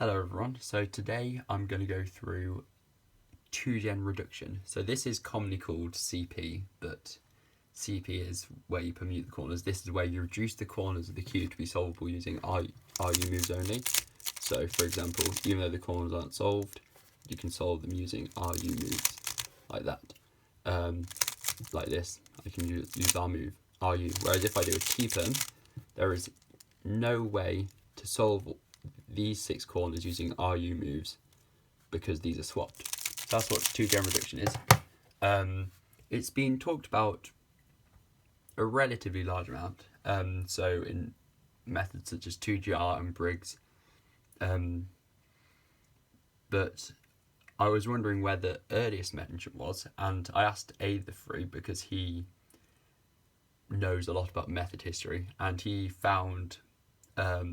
Hello everyone, so today I'm going to go through 2-gen reduction. So this is commonly called CP, but CP is where you permute the corners. This is where you reduce the corners of the cube to be solvable using RU moves only. So for example, even though the corners aren't solved, you can solve them using RU moves, like that. Like this, I can use RU. Whereas if I do a T-perm, there is no way to solve these 6 corners using RU moves because these are swapped. So that's what 2-gen reduction is. It's been talked about a relatively large amount. So in methods such as 2GR and Briggs. But I was wondering where the earliest mention was, and I asked Aether3 because he knows a lot about method history, and he found a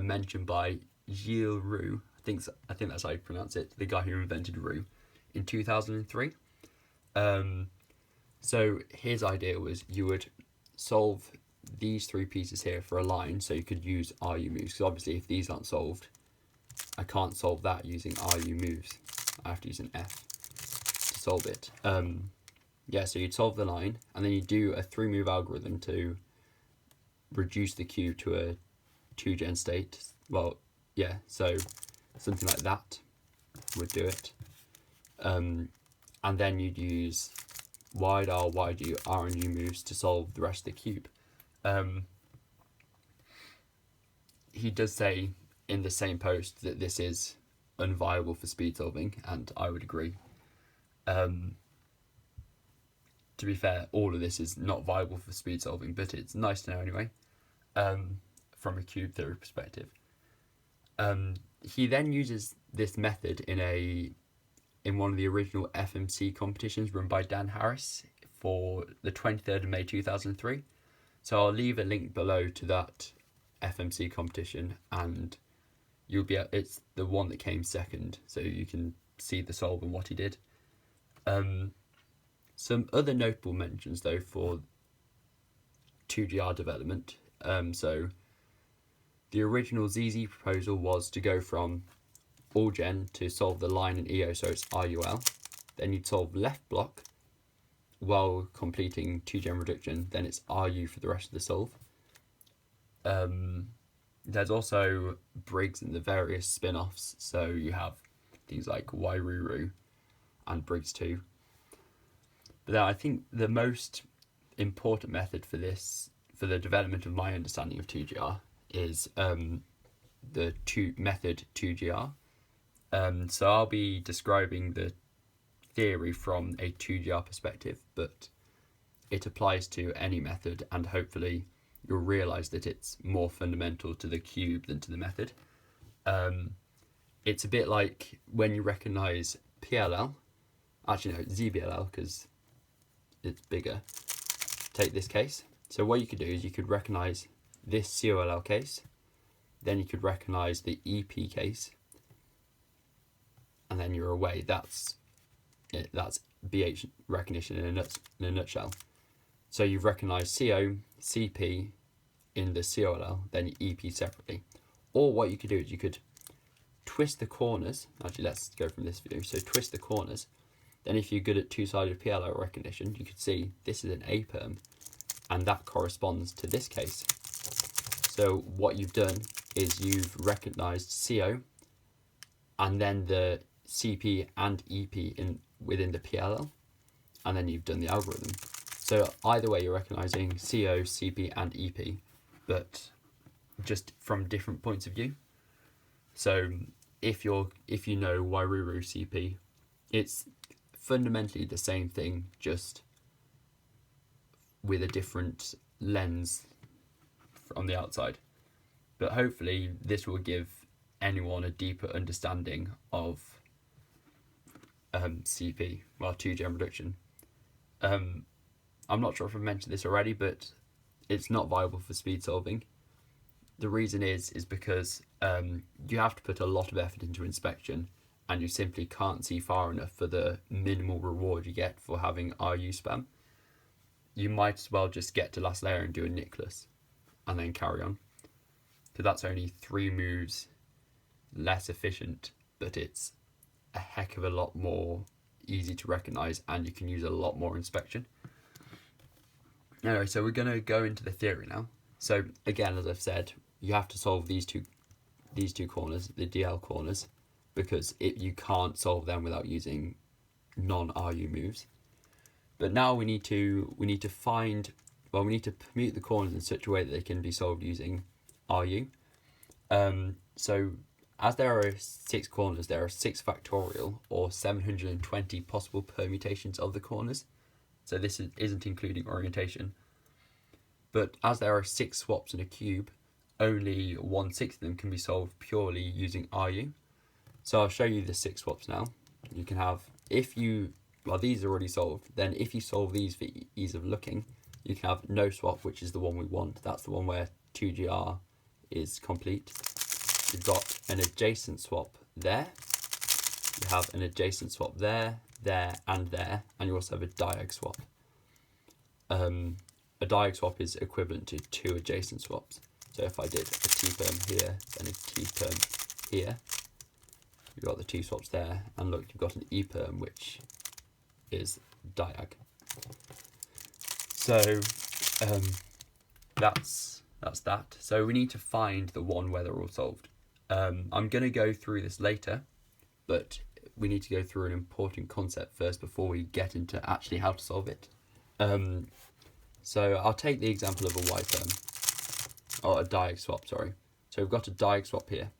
mention by Gilles Roux, I think that's how you pronounce it, the guy who invented Roux, in 2003. So his idea was you would solve these 3 pieces here for a line, so you could use RU moves, because obviously if these aren't solved, I can't solve that using RU moves. I have to use an F to solve it. So you'd solve the line, and then you do a 3-move algorithm to reduce the cube to a 2-gen state. Well, yeah, so something like that would do it. And then you'd use wide R, wide U, R and U moves to solve the rest of the cube. He does say in the same post that this is unviable for speed solving, and I would agree. To be fair, all of this is not viable for speed solving, but it's nice to know anyway, from a cube theory perspective. He then uses this method in one of the original FMC competitions run by Dan Harris for the 23rd of May 2003. So I'll leave a link below to that FMC competition, and it's the one that came second, so you can see the solve and what he did. Some other notable mentions though for 2GR development. So the original ZZ proposal was to go from all gen to solve the line in EO, so it's RUL. Then you'd solve left block while completing 2-gen reduction, then it's RU for the rest of the solve. There's also Briggs and the various spin-offs, so you have things like Wairuru and Briggs 2. But then I think the most important method for the development of my understanding of 2GR is the method 2GR. So I'll be describing the theory from a 2GR perspective, but it applies to any method, and hopefully you'll realise that it's more fundamental to the cube than to the method. It's a bit like when you recognise PLL, actually no, ZBLL, because it's bigger. Take this case. So what you could do is you could recognise this COLL case, then you could recognise the EP case, and then you're away. That's it. That's BH recognition in a nutshell. So you've recognised CO, CP in the COLL, then EP separately. Or what you could do is you could twist the corners. Actually, let's go from this view. So twist the corners. Then if you're good at 2-sided PLL recognition, you could see this is an A-perm, and that corresponds to this case. So what you've done is you've recognised CO, and then the CP and EP within the PLL, and then you've done the algorithm. So either way, you're recognising CO, CP, and EP, but just from different points of view. So if you know Wairuru CP, it's fundamentally the same thing, just with a different lens on the outside. But hopefully this will give anyone a deeper understanding of CP, 2-gen reduction. I'm not sure if I've mentioned this already, but it's not viable for speed solving. The reason is because you have to put a lot of effort into inspection, and you simply can't see far enough for the minimal reward you get for having RU spam. You might as well just get to last layer and do a Nicholas, and then carry on. So that's only 3 moves less efficient, but it's a heck of a lot more easy to recognize, and you can use a lot more inspection. Anyway, so we're going to go into the theory now. So again, as I've said, you have to solve these two corners, the DL corners, because you can't solve them without using non-RU moves. But now we need to permute the corners in such a way that they can be solved using RU. So as there are 6 corners, there are 6 factorial or 720 possible permutations of the corners. So this isn't including orientation. But as there are 6 swaps in a cube, only 1/6 of them can be solved purely using RU. So I'll show you the 6 swaps now. You can have, these are already solved, then if you solve these for ease of looking, you can have no swap, which is the one we want. That's the one where 2GR is complete. You've got an adjacent swap there. You have an adjacent swap there, and you also have a diag swap. A diag swap is equivalent to 2 adjacent swaps. So if I did a T-perm here, then a T-perm here, you've got the 2 swaps there, and look, you've got an E-perm, which is diag. So that's that. So we need to find the one where they're all solved. I'm going to go through this later, but we need to go through an important concept first before we get into actually how to solve it. So I'll take the example of a Y-perm, or a diag swap, sorry. So we've got a diag swap here.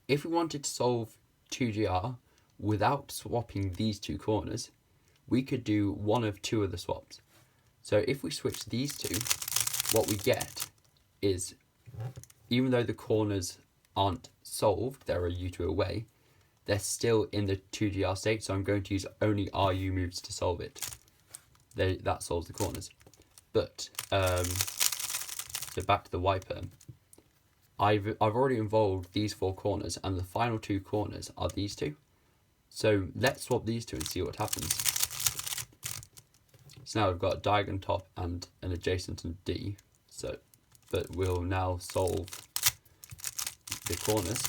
If we wanted to solve 2GR without swapping these 2 corners, we could do one of 2 of the swaps. So if we switch these 2, what we get is, even though the corners aren't solved, they're a U2 away, they're still in the 2GR state, so I'm going to use only RU moves to solve it. That solves the corners. But, so back to the Y-perm. I've already involved these 4 corners, and the final 2 corners are these 2. So let's swap these 2 and see what happens. So now we've got a diag on top and an adjacent on D. But we'll now solve the corners.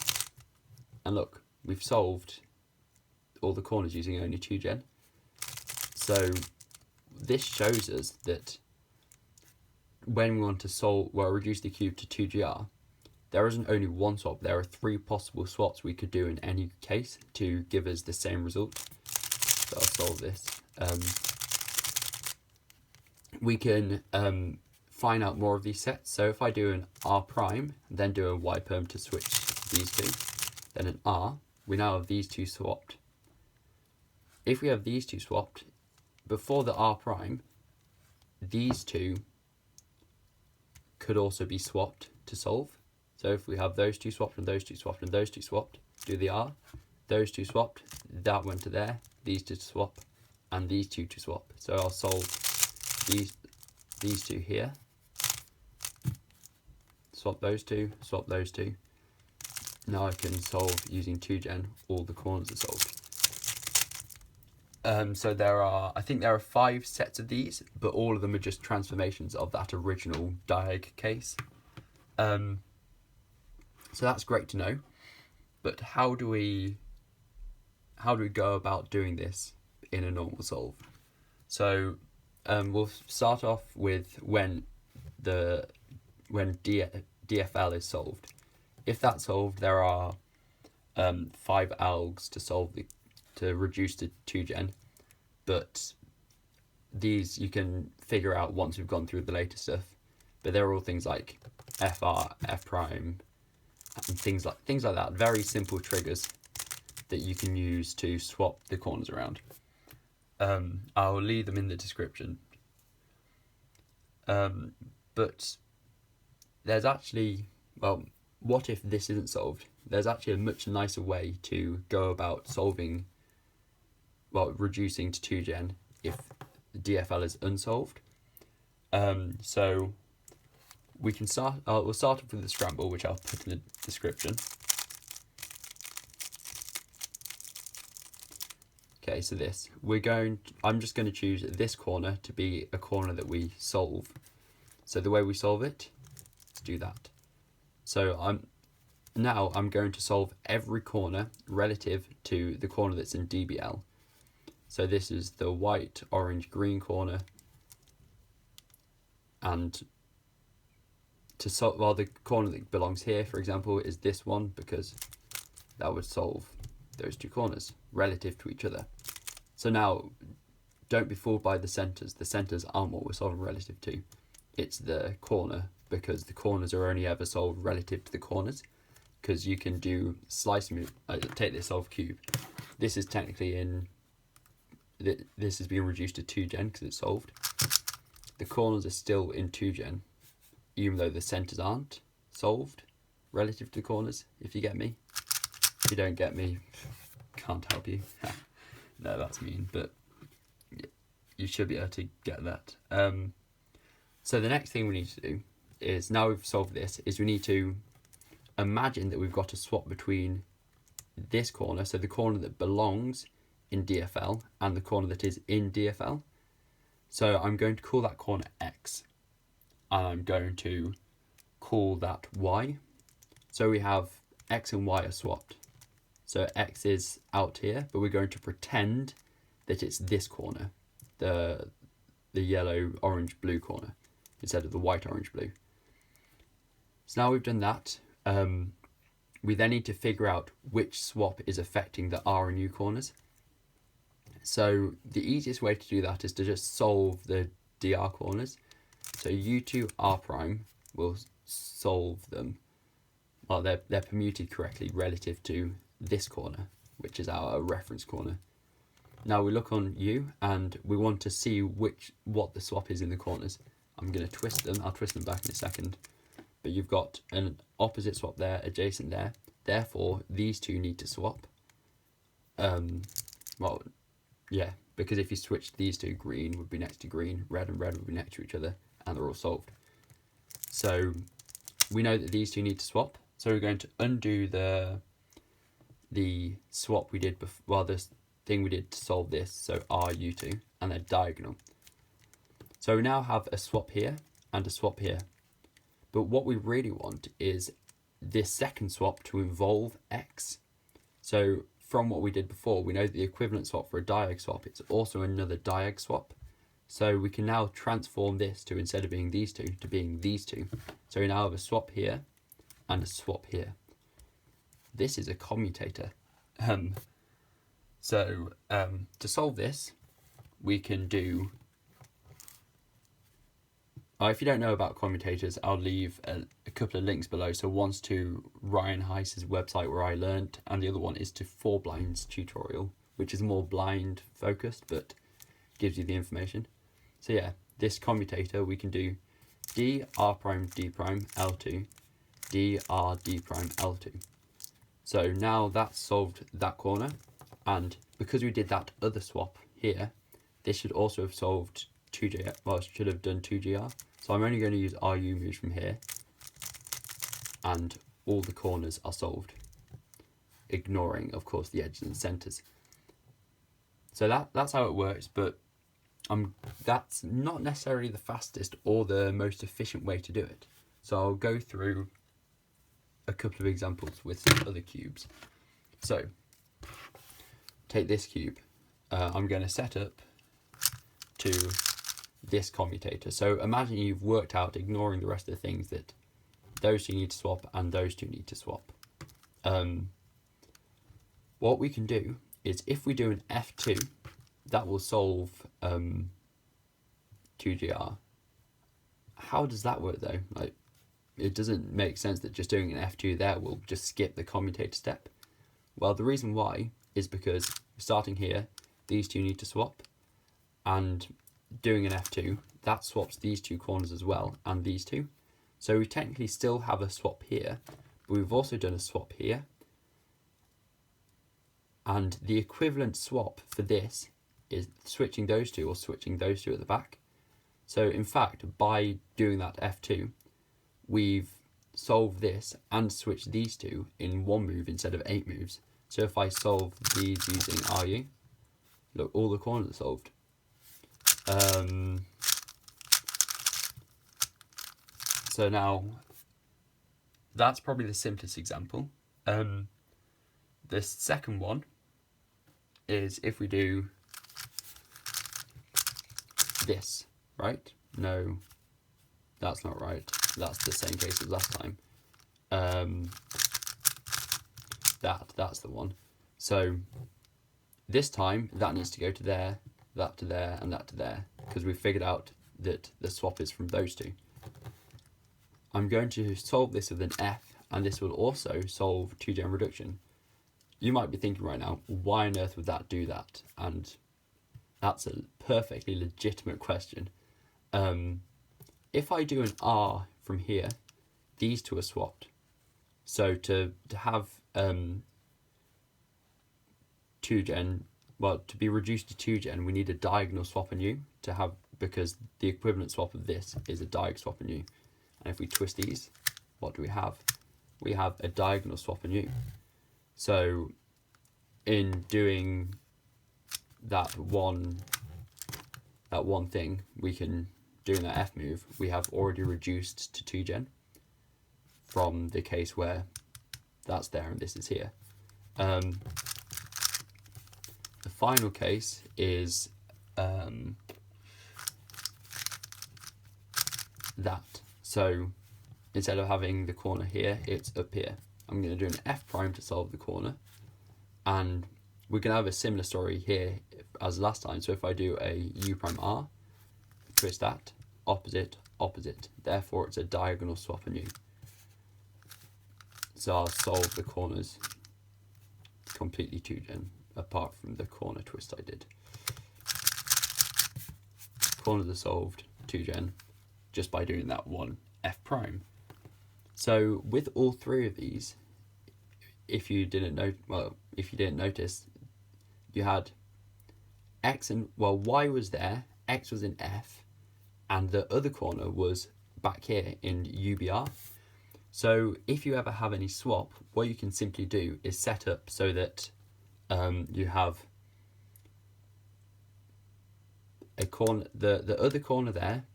And look, we've solved all the corners using only 2gen. So this shows us that when we want to reduce the cube to 2GR, there isn't only one swap, there are 3 possible swaps we could do in any case to give us the same result. So I'll solve this. We can find out more of these sets. So if I do an R prime, then do a Y-perm to switch these 2, then an R, we now have these 2 swapped. If we have these 2 swapped, before the R prime, these 2 could also be swapped to solve. So if we have those 2 swapped and those 2 swapped and those 2 swapped, do the R, those 2 swapped, that went to there, these 2 to swap, and these 2 to swap. So I'll solve these 2 here, swap those 2, swap those 2. Now I can solve using 2gen, all the corners are solved. So I think there are 5 sets of these, but all of them are just transformations of that original diag case. So that's great to know, but how do we go about doing this in a normal solve? So we'll start off with when DFL is solved. If that's solved, there are 5 algs to solve to reduce to 2gen, but these you can figure out once we've gone through the later stuff. But they're all things like FR, F prime, and things like that. Very simple triggers that you can use to swap the corners around. I'll leave them in the description. But there's actually, what if this isn't solved? There's actually a much nicer way to go about solving, reducing to 2gen if DFL is unsolved. So we can we'll start off with the scramble, which I'll put in the description. Okay, so I'm just going to choose this corner to be a corner that we solve. So the way we solve it is do that. So now I'm going to solve every corner relative to the corner that's in DBL. So this is the white, orange, green corner. And to solve, well, the corner that belongs here, for example, is this one, because that would solve those two corners relative to each other. So now, don't be fooled by the centres. The centres aren't what we're solving relative to. It's the corner, because the corners are only ever solved relative to the corners. Because you can do slice move, take this solve cube. This is technically in, this has been reduced to 2gen because it's solved. The corners are still in 2gen, even though the centres aren't solved relative to the corners, if you get me. If you don't get me, can't help you. No, that's mean, but you should be able to get that. So the next thing we need to do is, now we've solved this, is we need to imagine that we've got a swap between this corner, so the corner that belongs in DFL, and the corner that is in DFL. So I'm going to call that corner X, and I'm going to call that Y. So we have X and Y are swapped. So X is out here, but we're going to pretend that it's this corner, the yellow, orange, blue corner, instead of the white, orange, blue. So now we've done that, we then need to figure out which swap is affecting the R and U corners. So the easiest way to do that is to just solve the dr corners. So U2 R prime will solve them. Well, they're permuted correctly relative to this corner, which is our reference corner. Now we look on U and we want to see what the swap is in the corners. I'm going to twist them. I'll twist them back in a second. But you've got an opposite swap there, adjacent there. Therefore, these two need to swap. Well, yeah, because if you switch these two, green would be next to green, red and red would be next to each other, and they're all solved. So we know that these two need to swap. So we're going to undo the swap we did before, well, this thing we did to solve this, so RU2, and they're diagonal. So we now have a swap here and a swap here. But what we really want is this second swap to involve X. So from what we did before, we know that the equivalent swap for a diag swap, it's also another diag swap. So we can now transform this to, instead of being these two, to being these two. So we now have a swap here and a swap here. This is a commutator. To solve this, we can do... if you don't know about commutators, I'll leave a couple of links below. So one's to Ryan Heiss's website where I learned, and the other one is to 4Blind's tutorial, which is more blind focused, but gives you the information. So yeah, this commutator, we can do d r prime d prime L2, d r d prime L2. So now that's solved that corner, and because we did that other swap here, this should also have solved 2J, well, it should have done 2GR. So I'm only going to use RU moves from here, and all the corners are solved, ignoring, of course, the edges and centres. So that's how it works, but that's not necessarily the fastest or the most efficient way to do it. So I'll go through a couple of examples with some other cubes. So take this cube. I'm going to set up to this commutator. So imagine you've worked out, ignoring the rest of the things, that those two need to swap and those two need to swap. What we can do is, if we do an F2, that will solve 2GR. How does that work though? Like, it doesn't make sense that just doing an F2 there will just skip the commutator step. Well, the reason why is because starting here, these two need to swap, and doing an F2, that swaps these two corners as well, and these two. So we technically still have a swap here, but we've also done a swap here. And the equivalent swap for this is switching those two or switching those two at the back. So in fact, by doing that F2, we've solved this and switched these two in one move instead of 8 moves. So if I solve these using RU, look, all the corners are solved. So now that's probably the simplest example. The second one is if we do this, right? No, that's not right. That's the same case as last time. That's the one. So this time that needs to go to there, that to there, and that to there, because we figured out that the swap is from those two. I'm going to solve this with an F, and this will also solve 2gen reduction. You might be thinking right now, why on earth would that do that? And that's a perfectly legitimate question. If I do an R from here, these two are swapped. So to have 2gen, well, to be reduced to 2gen, we need a diagonal swap and U to have, because the equivalent swap of this is a diag swap and U. And if we twist these, what do we have? We have a diagonal swap and U. So in doing that one thing, we can, doing that F move, we have already reduced to 2gen from the case where that's there and this is here. The final case is that. So instead of having the corner here, it's up here. I'm going to do an F prime to solve the corner, and we're going to have a similar story here as last time. So if I do a U prime R, twist that, opposite, opposite. Therefore it's a diagonal swap and U. So I'll solve the corners completely 2gen, apart from the corner twist I did. Corners are solved 2gen just by doing that one F prime. So with all three of these, if you didn't notice, you had X and, well, Y was there, X was in F, and the other corner was back here in UBR. So if you ever have any swap, what you can simply do is set up so that you have a corner, the other corner there,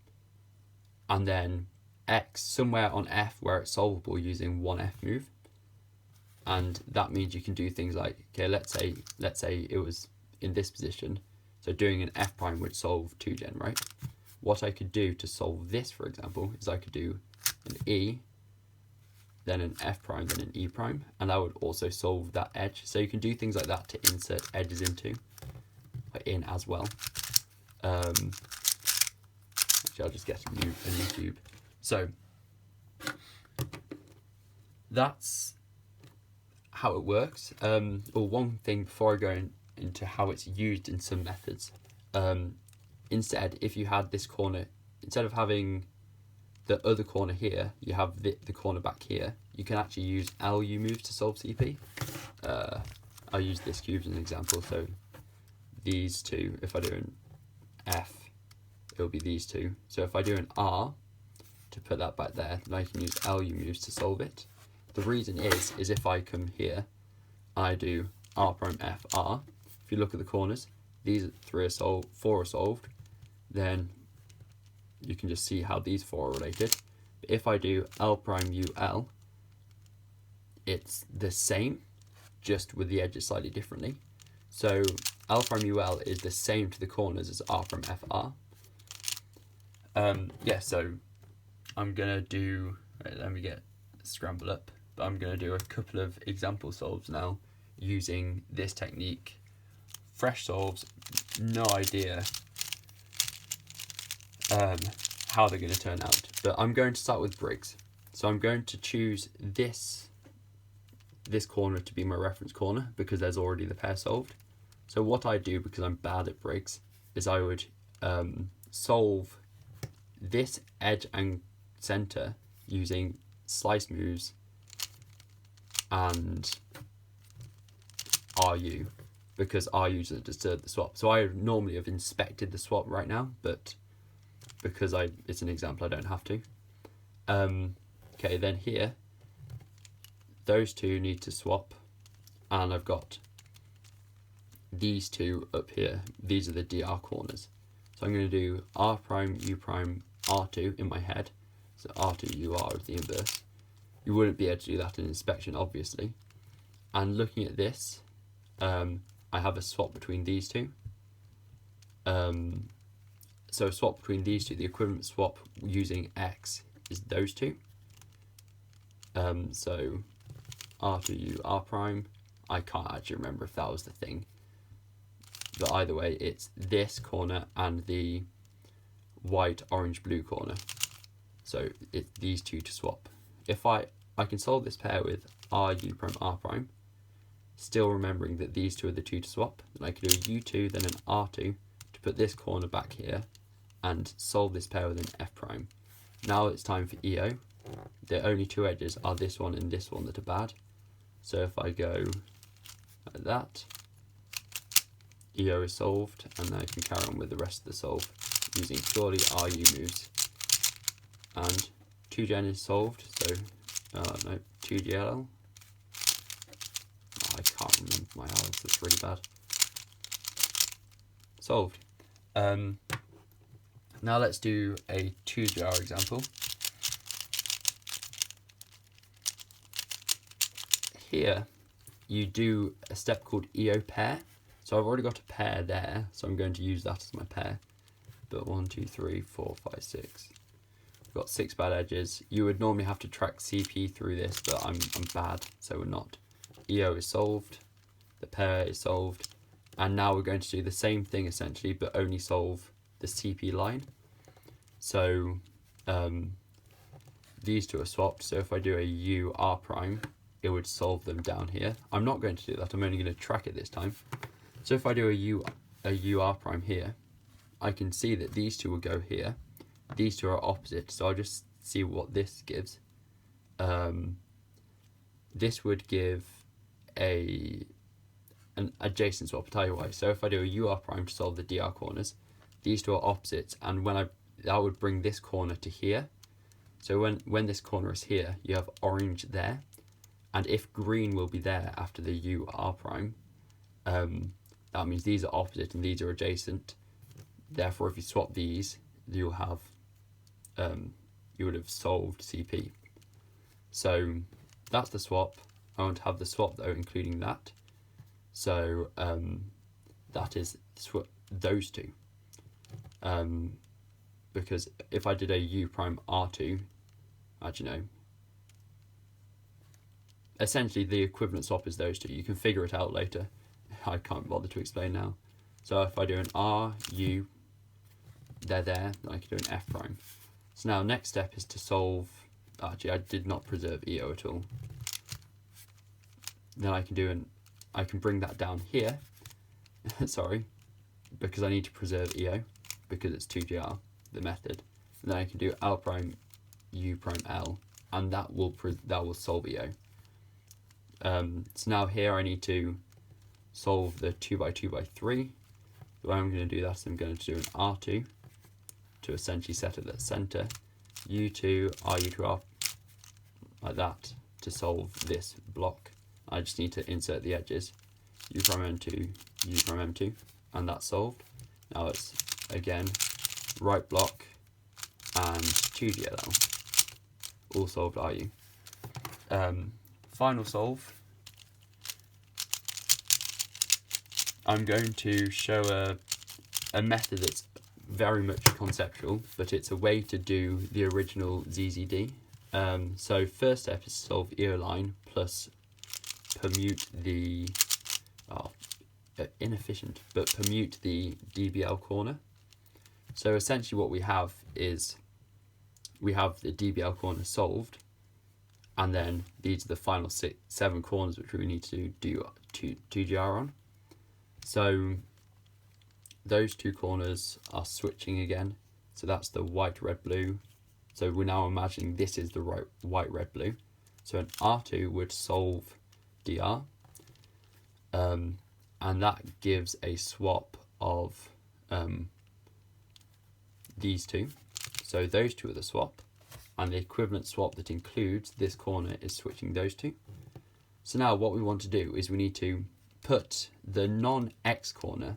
and then X somewhere on F where it's solvable using one F move. And that means you can do things like, okay, let's say it was in this position, so doing an F prime would solve 2gen, right? What I could do to solve this, for example, is I could do an E, then an F prime, then an E prime, and that would also solve that edge. So you can do things like that to insert edges in as well. Actually, I'll just get a new cube. So that's how it works. Or one thing before I go into how it's used in some methods. Instead, if you had this corner, instead of having the other corner here, you have the corner back here, you can actually use LU moves to solve CP. I'll use this cube as an example. So these two, if I do an F, it'll be these two. So if I do an R to put that back there, then I can use LU moves to solve it. The reason is if I come here, I do R prime F R. If you look at the corners, these 3 are solved, 4 are solved, then you can just see how these 4 are related. But if I do L prime UL, it's the same, just with the edges slightly differently. So L prime UL is the same to the corners as R prime FR. Yeah, so I'm gonna do, right, let me get scrambled up, but I'm gonna do a couple of example solves now using this technique. Fresh solves, no idea how they're going to turn out, but I'm going to start with Briggs. So I'm going to choose this corner to be my reference corner because there's already the pair solved. So what I do, because I'm bad at Briggs, is I would solve this edge and center using slice moves and RU, because RU is just the swap. So I normally have inspected the swap right now, but because it's an example, I don't have to. Okay, then here, those two need to swap, and I've got these two up here. These are the DR corners. So I'm going to do R prime, U prime, R2 in my head. So R2, UR is the inverse. You wouldn't be able to do that in inspection, obviously. And looking at this, I have a swap between these two. So a swap between these two, the equivalent swap using X is those two. So R2U R prime, I can't actually remember if that was the thing. But either way, it's this corner and the white, orange, blue corner. So it's these two to swap. If I can solve this pair with RU prime R prime, still remembering that these two are the two to swap, then I can do a U2, then an R2 to put this corner back here and solve this pair with an F prime. Now it's time for EO. The only two edges are this one and this one that are bad. So if I go like that, EO is solved, and then I can carry on with the rest of the solve using purely RU moves. And 2gen is solved, so no, 2GLL. I can't remember my L's, that's really bad. Solved. Now let's do a 2GR example. Here, you do a step called EO pair. So I've already got a pair there, so I'm going to use that as my pair. But 1, 2, 3, 4, 5, 6. We've got 6 bad edges. You would normally have to track CP through this, but I'm bad, so we're not. EO is solved, the pair is solved, and now we're going to do the same thing essentially, but only solve the CP line. So these two are swapped, so if I do a U R prime, it would solve them down here. I'm not going to do that, I'm only going to track it this time. So if I do a U R prime here, I can see that these two will go here. These two are opposite, so I'll just see what this gives. This would give an adjacent swap, I'll tell you why. So if I do a UR prime to solve the DR corners, these two are opposites, and that would bring this corner to here. So when this corner is here, you have orange there, and if green will be there after the UR prime, that means these are opposite and these are adjacent. Therefore, if you swap these, you'll have you would have solved CP. So that's the swap. I want to have the swap though, including that. So that is those two. Because if I did a U prime R2, actually no. Essentially, the equivalent swap is those two. You can figure it out later. I can't bother to explain now. So if I do an R, U, they're there, then I can do an F prime. So now next step is to solve, actually I did not preserve EO at all. Then I can bring that down here, sorry, because I need to preserve EO, because it's 2GR, the method. And then I can do L prime, U prime L, and that will solve EO. So now here I need to solve the 2x2x3. The way I'm going to do that is I'm going to do an R2 to essentially set it at center, U2, RU2R, like that, to solve this block. I just need to insert the edges, U prime M2, U prime M2, and that's solved. Now it's, again, right block and 2GLL, all solved RU. Final solve, I'm going to show a method that's very much conceptual, but it's a way to do the original ZZD. So first step is solve EO line plus permute the, inefficient, but permute the DBL corner. So essentially what we have is, we have the DBL corner solved, and then these are the final 7 corners which we need to do 2GR on. So those 2 corners are switching again. So that's the white, red, blue. So we're now imagining this is the right white, red, blue. So an R2 would solve DR. And that gives a swap of these 2. So those 2 are the swap. And the equivalent swap that includes this corner is switching those 2. So now what we want to do is we need to put the non-X corner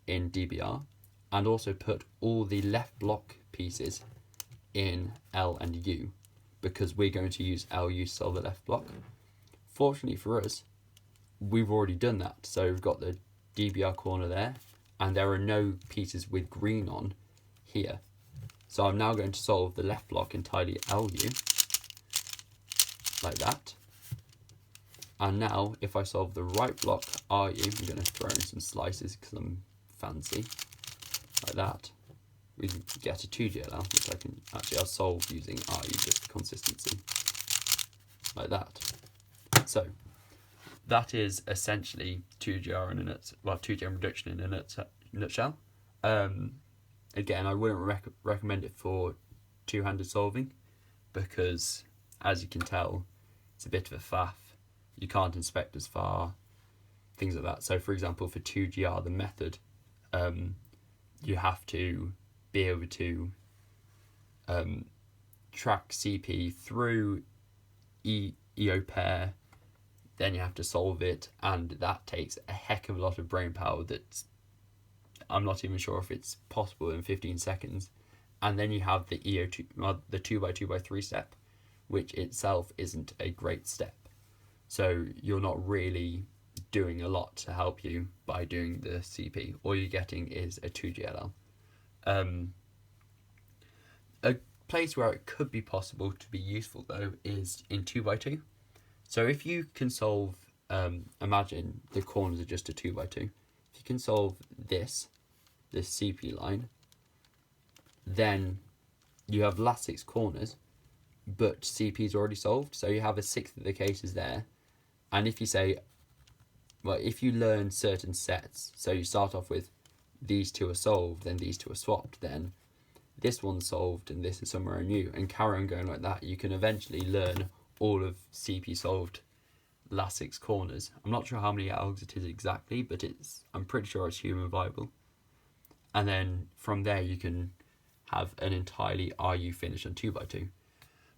in DBR and also put all the left block pieces in L and U. because we're going to use LU to solve the left block. Fortunately for us, we've already done that. So we've got the DBR corner there, and there are no pieces with green on here. So I'm now going to solve the left block entirely LU, like that. And now, if I solve the right block RU, I'm going to throw in some slices because I'm fancy, like that. We get a 2GLL, which I'll solve using RU just for consistency, like that. So that is essentially 2GR in a 2GM reduction in a nutshell. Again, I wouldn't recommend it for two-handed solving because, as you can tell, it's a bit of a faff. You can't inspect as far, things like that. So, for example, for 2GR, the method, you have to be able to track CP through EO pair, then you have to solve it, and that takes a heck of a lot of brain power that I'm not even sure if it's possible in 15 seconds. And then you have the EO2, the 2x2x3 step, which itself isn't a great step. So you're not really doing a lot to help you by doing the CP. All you're getting is a 2GLL. A place where it could be possible to be useful, though, is in 2x2. So if you can solve, imagine the corners are just a 2x2. If you can solve this CP line, then you have last 6 corners, but CP is already solved. So you have a sixth of the cases there. And if you say, well, if you learn certain sets, so you start off with these two are solved, then these two are swapped, then this one's solved and this is somewhere new, and carry on going like that, you can eventually learn all of CP solved last 6 corners. I'm not sure how many algs it is exactly, but I'm pretty sure it's human viable. And then from there you can have an entirely RU finish on 2x2.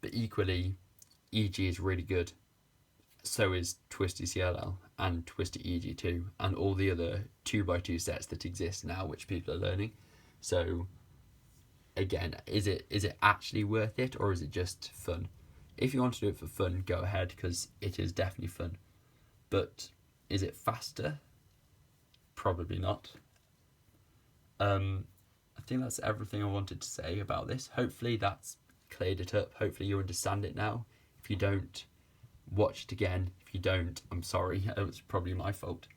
But equally, EG is really good. So is Twisty CLL and Twisty EG2 and all the other 2x2 sets that exist now, which people are learning. So again, is it actually worth it, or is it just fun? If you want to do it for fun, go ahead, because it is definitely fun. But is it faster? Probably not. I think that's everything I wanted to say about this. Hopefully that's cleared it up. Hopefully you understand it now. If you don't, watch it again. If you don't, I'm sorry. It was probably my fault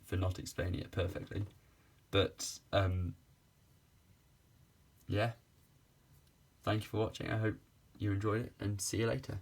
for not explaining it perfectly. But yeah, thank you for watching. I hope you enjoyed it, and see you later.